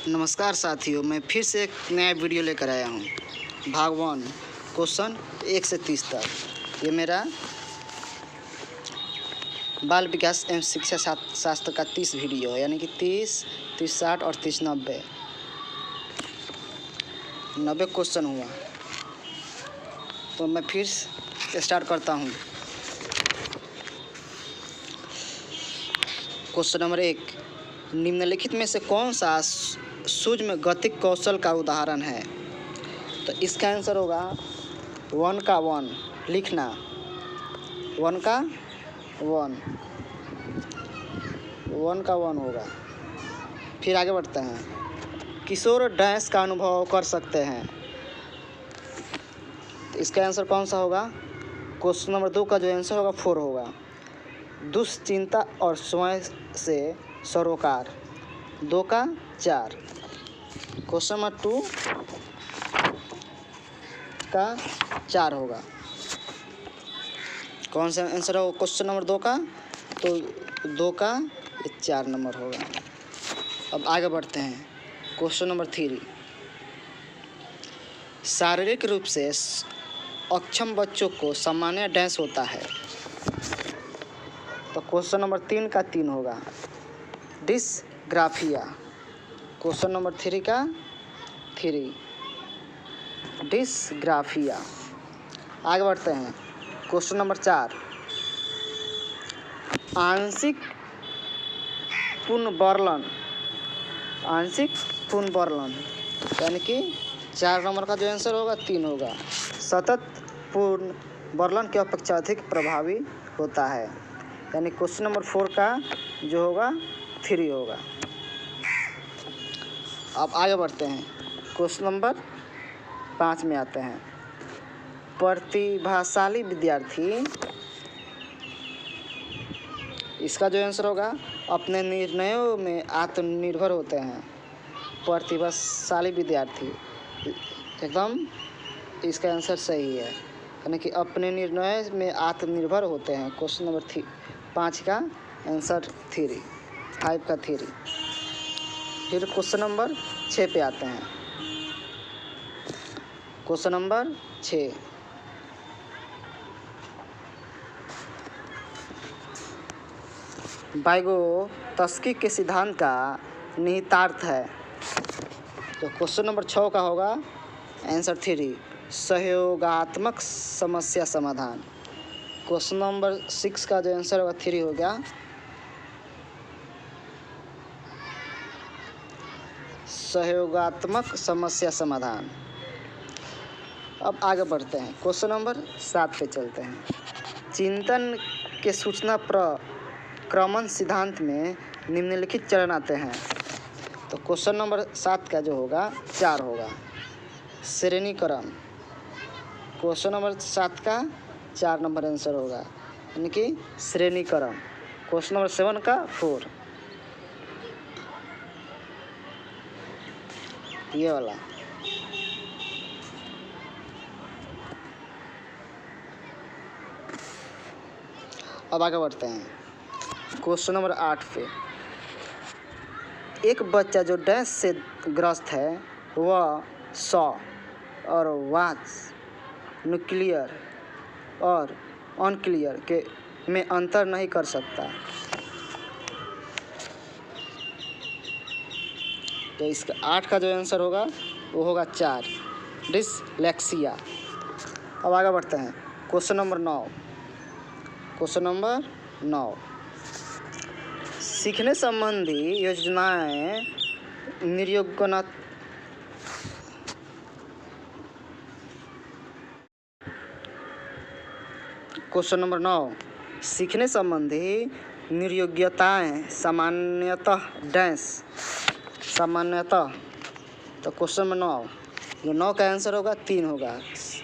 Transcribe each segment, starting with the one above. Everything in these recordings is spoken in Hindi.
नमस्कार साथियों, मैं फिर से एक नया वीडियो लेकर आया हूँ। भाग 1 क्वेश्चन 1 से 30 तक। ये मेरा बाल विकास एवं शिक्षा शास्त्र का 30 वीडियो है, यानी कि 30, 30, 60 और 30, 90 क्वेश्चन हुआ। तो मैं फिर स्टार्ट करता हूँ। क्वेश्चन नंबर 1, निम्नलिखित में से कौन सा सूक्ष्म गतिक कौशल का उदाहरण है? तो इसका आंसर होगा 1 का 1 लिखना, 1 का 1 होगा। फिर आगे बढ़ते हैं। किशोर डैश का अनुभव कर सकते हैं, तो इसका आंसर कौन सा होगा? क्वेश्चन नंबर 2 का जो आंसर होगा 4 होगा। दुश्चिंता और स्वयं से सरोकार, 2 का 4। क्वेश्चन नंबर 2 का 4 होगा। कौन सा आंसर होगा क्वेश्चन नंबर 2 का? तो 2 का 4 नंबर होगा। अब आगे बढ़ते हैं। क्वेश्चन नंबर 3, शारीरिक रूप से अक्षम बच्चों को सामान्य डैश होता है, तो क्वेश्चन नंबर 3 का 3 होगा, डिसग्राफिया। क्वेश्चन नंबर 3 का 3 डिसग्राफिया। आगे बढ़ते हैं। क्वेश्चन नंबर 4, आंशिक पुनर्वर्लन, यानी कि 4 नंबर का जो आंसर होगा 3 होगा। सतत पुनर्वर्लन की अपेक्षा अधिक प्रभावी होता है, यानी क्वेश्चन नंबर 4 का जो होगा 3 होगा। अब आगे बढ़ते हैं। क्वेश्चन नंबर 5 में आते हैं। प्रतिभाशाली विद्यार्थी, इसका जो आंसर होगा अपने निर्णयों में आत्मनिर्भर होते हैं। प्रतिभाशाली विद्यार्थी एकदम इसका आंसर सही है, यानी कि अपने निर्णय में आत्मनिर्भर होते हैं। क्वेश्चन नंबर 5 का आंसर 5 का 3। फिर क्वेश्चन नंबर 6 पे आते हैं। क्वेश्चन नंबर 6, वाइगोत्स्की के सिद्धांत का निहितार्थ है, तो क्वेश्चन नंबर 6 का होगा आंसर 3, सहयोगात्मक समस्या समाधान। क्वेश्चन नंबर 6 का जो आंसर होगा 3 हो गया, सहयोगात्मक समस्या समाधान। अब आगे बढ़ते हैं। क्वेश्चन नंबर 7 पे चलते हैं। चिंतन के सूचना प्रक्रमण सिद्धांत में निम्नलिखित चरण आते हैं, तो क्वेश्चन नंबर 7 का जो होगा 4 होगा, श्रेणीकरण। क्वेश्चन नंबर 7 का 4 नंबर आंसर होगा, यानी कि श्रेणीकरण। क्वेश्चन नंबर 7 का 4, ये वाला। अब आगे बढ़ते हैं। क्वेश्चन नंबर 8 पे, एक बच्चा जो डैश से ग्रस्त है वह 100 और वाच, न्यूक्लियर और अनक्लियर के में अंतर नहीं कर सकता, तो इसका 8 का जो आंसर होगा वो होगा 4, डिसलेक्सिया। अब आगे बढ़ते हैं। क्वेश्चन नंबर 9, सीखने संबंधी योजनाएं निर्योगनात्मक। क्वेश्चन नंबर 9, सीखने संबंधी निर्योग्यताएं सामान्यतः डैश, सामान्यतः, तो क्वेश्चन नंबर 9, जो 9 का आंसर होगा 3 होगा।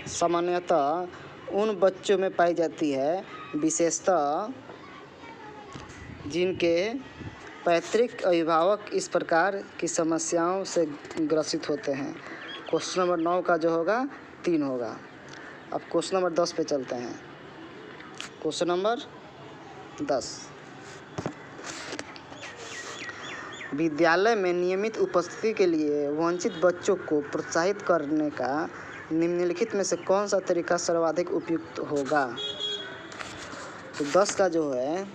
सामान्यतः उन बच्चों में पाई जाती है, विशेषतः जिनके पैतृक अभिभावक इस प्रकार की समस्याओं से ग्रसित होते हैं। क्वेश्चन नंबर 9 का जो होगा 3 होगा। अब क्वेश्चन नंबर 10 पे चलते हैं। क्वेश्चन नंबर 10, विद्यालय में नियमित उपस्थिति के लिए वंचित बच्चों को प्रोत्साहित करने का निम्नलिखित में से कौन सा तरीका सर्वाधिक उपयुक्त होगा? तो 10 का जो है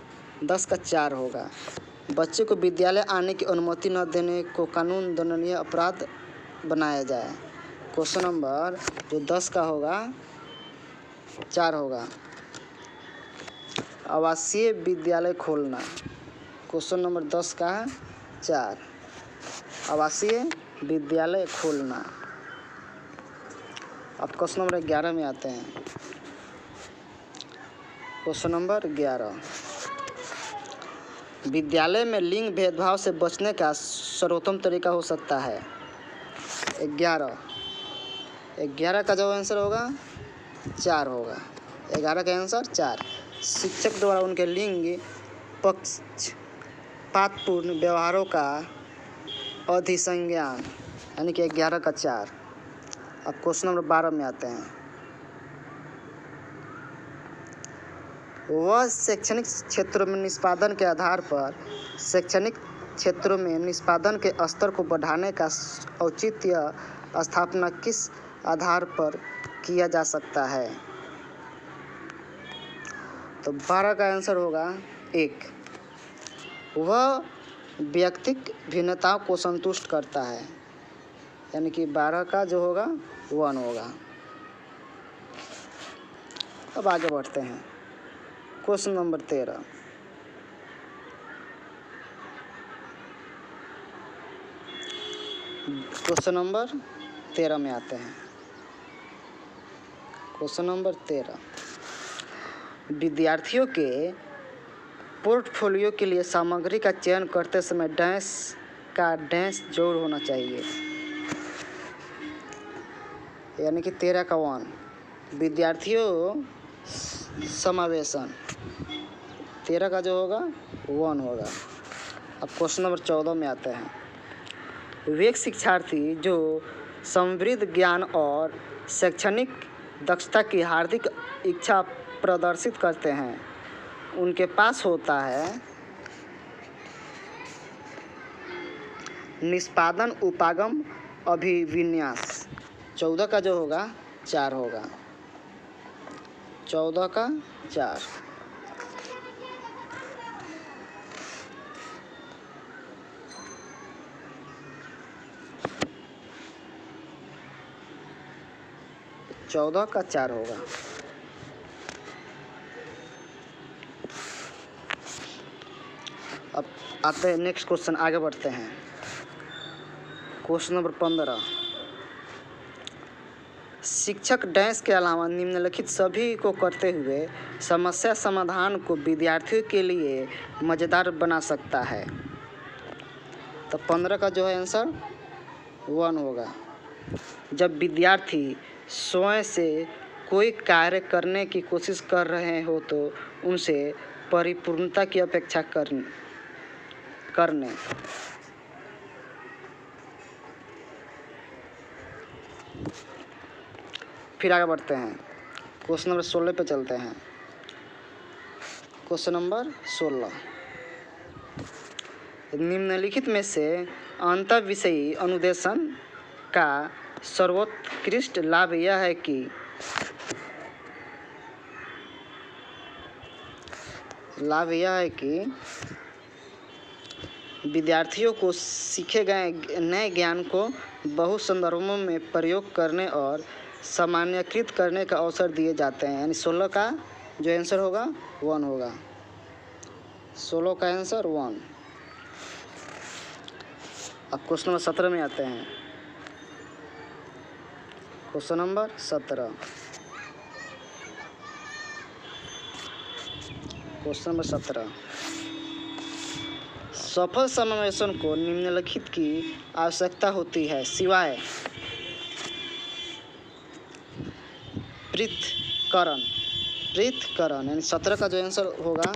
10 का 4 होगा। बच्चे को विद्यालय आने की अनुमति न देने को कानून दंडनीय अपराध बनाया जाए। क्वेश्चन नंबर जो 10 का होगा 4 होगा। आवासीय विद्यालय खोलना। क्वेश्चन नंबर 10 का 4 आवासीय विद्यालय खोलना। अब क्वेश्चन नंबर 11 में आते हैं। क्वेश्चन नंबर 11 विद्यालय में लिंग भेदभाव से बचने का सर्वोत्तम तरीका हो सकता है। 11 का जो आंसर होगा 4 होगा। 11 का आंसर 4। शिक्षक द्वारा उनके लिंग पक्षपातपूर्ण व्यवहारों का अधिसंज्ञान, यानी कि 11 का 4। अब क्वेश्चन नंबर 12 में आते हैं। वह शैक्षणिक क्षेत्रों में निष्पादन के आधार पर शैक्षणिक क्षेत्रों में निष्पादन के स्तर को बढ़ाने का औचित्य स्थापना किस आधार पर किया जा सकता है? तो 12 का आंसर होगा 1। वह व्यक्तिगत भिन्नताओं को संतुष्ट करता है, यानी कि 12 का जो होगा 1 होगा। अब आगे बढ़ते हैं। क्वेश्चन नंबर 13 क्वेश्चन नंबर 13 में आते हैं। क्वेश्चन नंबर 13 विद्यार्थियों के पोर्टफोलियो के लिए सामग्री का चयन करते समय डैश का डैश जोड़ होना चाहिए, यानी कि 13 का 1 विद्यार्थियों समावेशन। 13 का जो होगा 1 होगा। अब क्वेश्चन नंबर 14 में आते हैं। वे शिक्षार्थी जो समृद्ध ज्ञान और शैक्षणिक दक्षता की हार्दिक इच्छा प्रदर्शित करते हैं उनके पास होता है निष्पादन उपागम अभिविन्यास। 14 का जो होगा 4 होगा। 14 का 4। चौदह का 4 होगा। अब आते हैं नेक्स्ट क्वेश्चन, आगे बढ़ते हैं। क्वेश्चन नंबर 15 शिक्षक डैश के अलावा निम्नलिखित सभी को करते हुए समस्या समाधान को विद्यार्थियों के लिए मज़ेदार बना सकता है। तो 15 का जो है आंसर 1 होगा। जब विद्यार्थी स्वयं से कोई कार्य करने की कोशिश कर रहे हो तो उनसे परिपूर्णता की अपेक्षा करने। फिर आगे बढ़ते हैं। क्वेश्चन नंबर 16 पे चलते हैं। क्वेश्चन नंबर 16 निम्नलिखित में से अंतःविषयी अनुदेशन का सर्वोत्कृष्ट लाभ यह है कि विद्यार्थियों को सीखे गए नए ज्ञान को बहु संदर्भों में प्रयोग करने और सामान्यकृत करने का अवसर दिए जाते हैं। यानी 16 का जो आंसर होगा 1 होगा। 16 का आंसर 1। अब क्वेश्चन नंबर 17 में आते हैं। क्वेश्चन नंबर 17 क्वेश्चन नंबर 17 सफल समावेशन को निम्नलिखित की आवश्यकता होती है सिवाय पृथक्करण। यानी 17 का जो आंसर होगा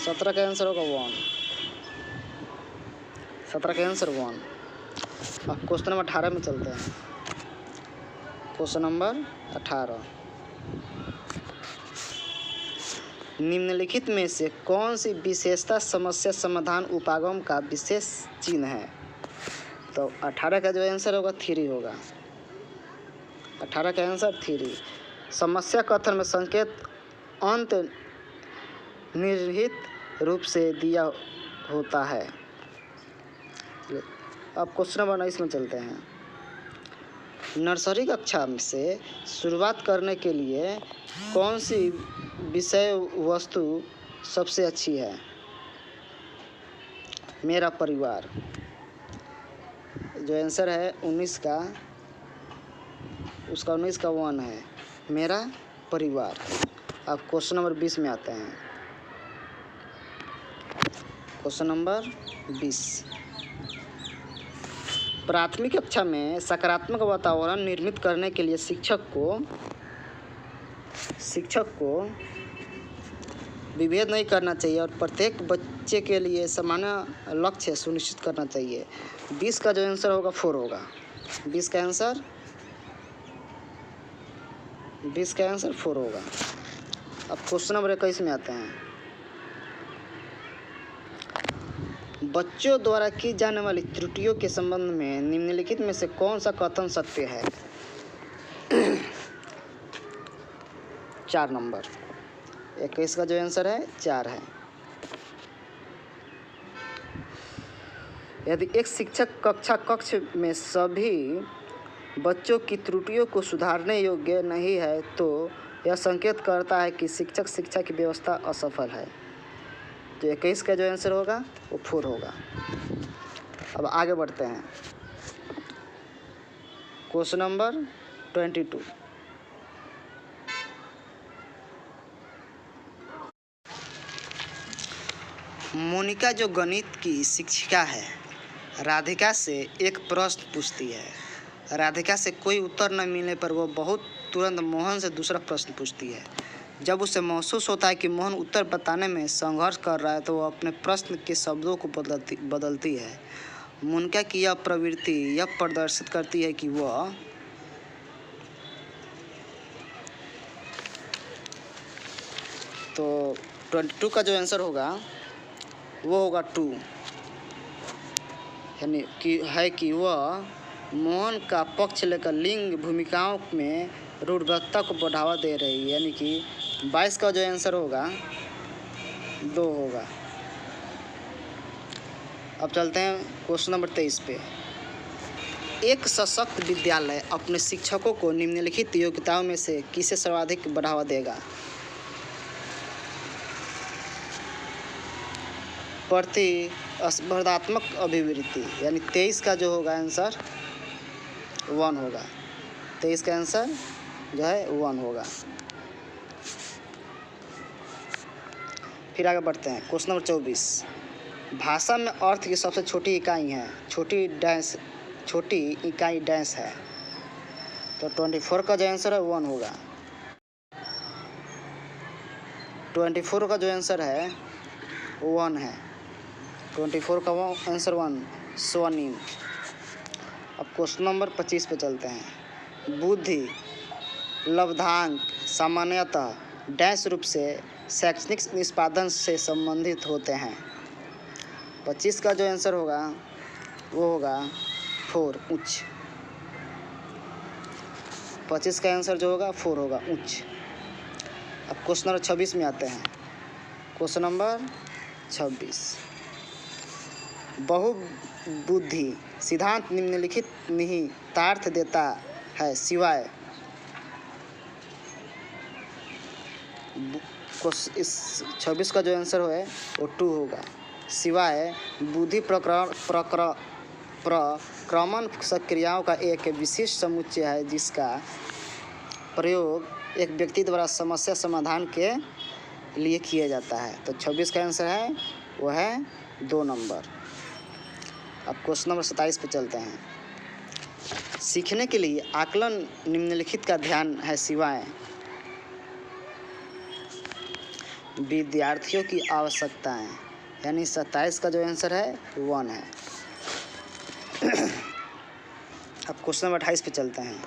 17 का आंसर होगा 1। 17 का आंसर 1। अब क्वेश्चन नंबर 18 में चलते हैं। क्वेश्चन नंबर 18 निम्नलिखित में से कौन सी विशेषता समस्या समाधान उपागम का विशेष चिन्ह है? तो 18 का जो आंसर होगा 3 होगा। 18 का आंसर 3। समस्या कथन में संकेत अंत निहित रूप से दिया होता है। अब क्वेश्चन नंबर 19 में चलते हैं। नर्सरी कक्षा से शुरुआत करने के लिए कौन सी विषय वस्तु सबसे अच्छी है? मेरा परिवार। जो आंसर है 19 का, उसका 19 का 1 है, मेरा परिवार। अब क्वेश्चन नंबर 20 में आते हैं। Question number 20। प्राथमिक कक्षा में सकारात्मक वातावरण निर्मित करने के लिए शिक्षक को विभेद नहीं करना चाहिए और प्रत्येक बच्चे के लिए सामान्य लक्ष्य सुनिश्चित करना चाहिए। 20 का जो आंसर होगा 4 होगा। 20 का आंसर 4 होगा। अब क्वेश्चन नंबर 21 में आते हैं। बच्चों द्वारा की जाने वाली त्रुटियों के संबंध में निम्नलिखित में से कौन सा कथन सत्य है? 4 नंबर। 21 का जो आंसर है 4 है। यदि एक शिक्षक कक्ष में सभी बच्चों की त्रुटियों को सुधारने योग्य नहीं है तो यह संकेत करता है कि शिक्षा की व्यवस्था असफल है। तो 21 का जो आंसर होगा वो 4 होगा। अब आगे बढ़ते हैं। Question number 22। मोनिका जो गणित की शिक्षिका है, राधिका से एक प्रश्न पूछती है। राधिका से कोई उत्तर न मिलने पर वो बहुत तुरंत मोहन से दूसरा प्रश्न पूछती है। जब उसे महसूस होता है कि मोहन उत्तर बताने में संघर्ष कर रहा है तो वह अपने प्रश्न के शब्दों को बदलती है। मोनिका की यह प्रवृत्ति यह प्रदर्शित करती है कि वह तो 22 का जो आंसर होगा वो होगा 2, यानी कि वह मोहन का पक्ष लेकर लिंग भूमिकाओं में रूढ़िवादिता को बढ़ावा दे रही है, यानी कि 22 का जो आंसर होगा 2 होगा। अब चलते हैं क्वेश्चन नंबर 23 पे। एक सशक्त विद्यालय अपने शिक्षकों को निम्नलिखित योग्यताओं में से किसे सर्वाधिक बढ़ावा देगा? प्रतिस्पर्धात्मक अभिवृत्ति, यानी 23 का जो होगा आंसर 1 होगा। 23 का आंसर जो है 1 होगा। फिर आगे बढ़ते हैं। Question number 24। भाषा में अर्थ की सबसे छोटी इकाई है, छोटी इकाई डैश है। तो 24 का जो आंसर है 1 होगा। 24 का जो आंसर है 1 है। 24 का आंसर 1 स्वनिम। अब क्वेश्चन नंबर 25 पे चलते हैं। बुद्धि लब्धांक सामान्यतः डैश रूप से शैक्षणिक निष्पादन से संबंधित होते हैं। 25 का जो आंसर होगा वो होगा 4 उच्च। 25 का आंसर जो होगा 4 होगा उच्च। अब क्वेश्चन नंबर 26 में आते हैं। Question number 26। बहुबुद्धि सिद्धांत निम्नलिखित निहितार्थ देता है सिवाय इस 26 का जो आंसर है वो 2 होगा। सिवाय बुद्धि प्रक्रमण क्रियाओं का एक विशिष्ट समुच्चय है जिसका प्रयोग एक व्यक्ति द्वारा समस्या समाधान के लिए किया जाता है। तो 26 का आंसर है वो है 2 नंबर। अब क्वेश्चन नंबर 27 पे चलते हैं। सीखने के लिए आकलन निम्नलिखित का ध्यान है सिवाय विद्यार्थियों की आवश्यकताएं, यानी 27 का जो आंसर है 1 है। अब क्वेश्चन नंबर 28 पे चलते हैं।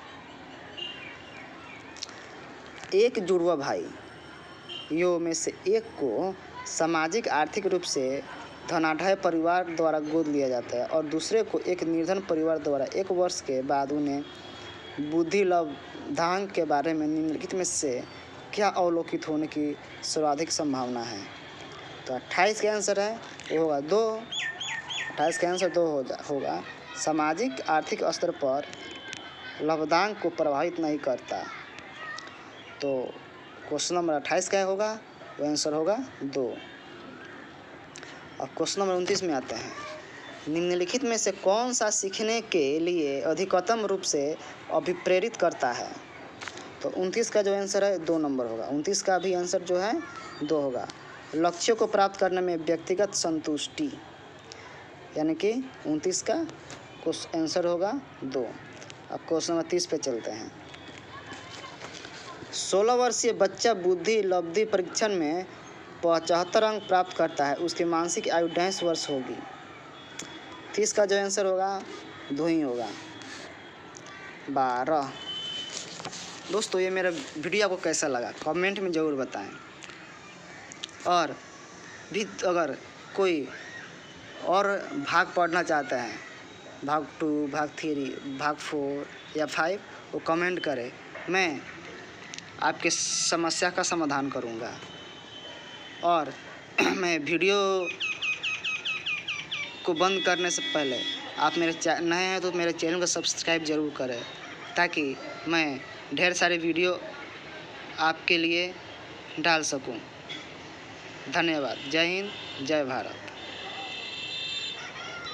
एक जुड़वा भाई यो में से एक को सामाजिक आर्थिक रूप से धनाढ़ परिवार द्वारा गोद लिया जाता है और दूसरे को एक निर्धन परिवार द्वारा 1 वर्ष के बाद उन्हें बुद्धि लब्धांक के बारे में निम्नलिखित में से क्या अवलोकित होने की सर्वाधिक संभावना है। तो 28 का आंसर है ये होगा 2। 28 का आंसर 2 होगा। सामाजिक आर्थिक स्तर पर लब्धांक को प्रभावित नहीं करता। तो क्वेश्चन नंबर 28 क्या होगा, वो आंसर होगा 2। अब क्वेश्चन नंबर 29 में आते हैं। निम्नलिखित में से कौन सा सीखने के लिए अधिकतम रूप से अभिप्रेरित करता है। तो 29 का जो आंसर है 2 नंबर होगा। 29 का भी आंसर जो है 2 होगा। लक्ष्यों को प्राप्त करने में व्यक्तिगत संतुष्टि, यानी कि 29 का आंसर होगा 2। अब क्वेश्चन नंबर 30 पे चलते हैं। 16 वर्षीय बच्चा बुद्धि लब्धि परीक्षण में 75 अंक प्राप्त करता है, उसकी मानसिक आयु 1.5 वर्ष होगी। 30 का जो आंसर होगा 2 ही होगा। 12। दोस्तों ये मेरा वीडियो आपको कैसा लगा कमेंट में ज़रूर बताएं। और भी अगर कोई और भाग पढ़ना चाहता है, भाग 2, भाग 3, भाग 4 या 5, वो कमेंट करें, मैं आपके समस्या का समाधान करूंगा। और मैं वीडियो को बंद करने से पहले आप मेरे नए हैं तो मेरे चैनल को सब्सक्राइब ज़रूर करें, ताकि मैं ढेर सारे वीडियो आपके लिए डाल सकूं। धन्यवाद। जय हिंद, जय भारत।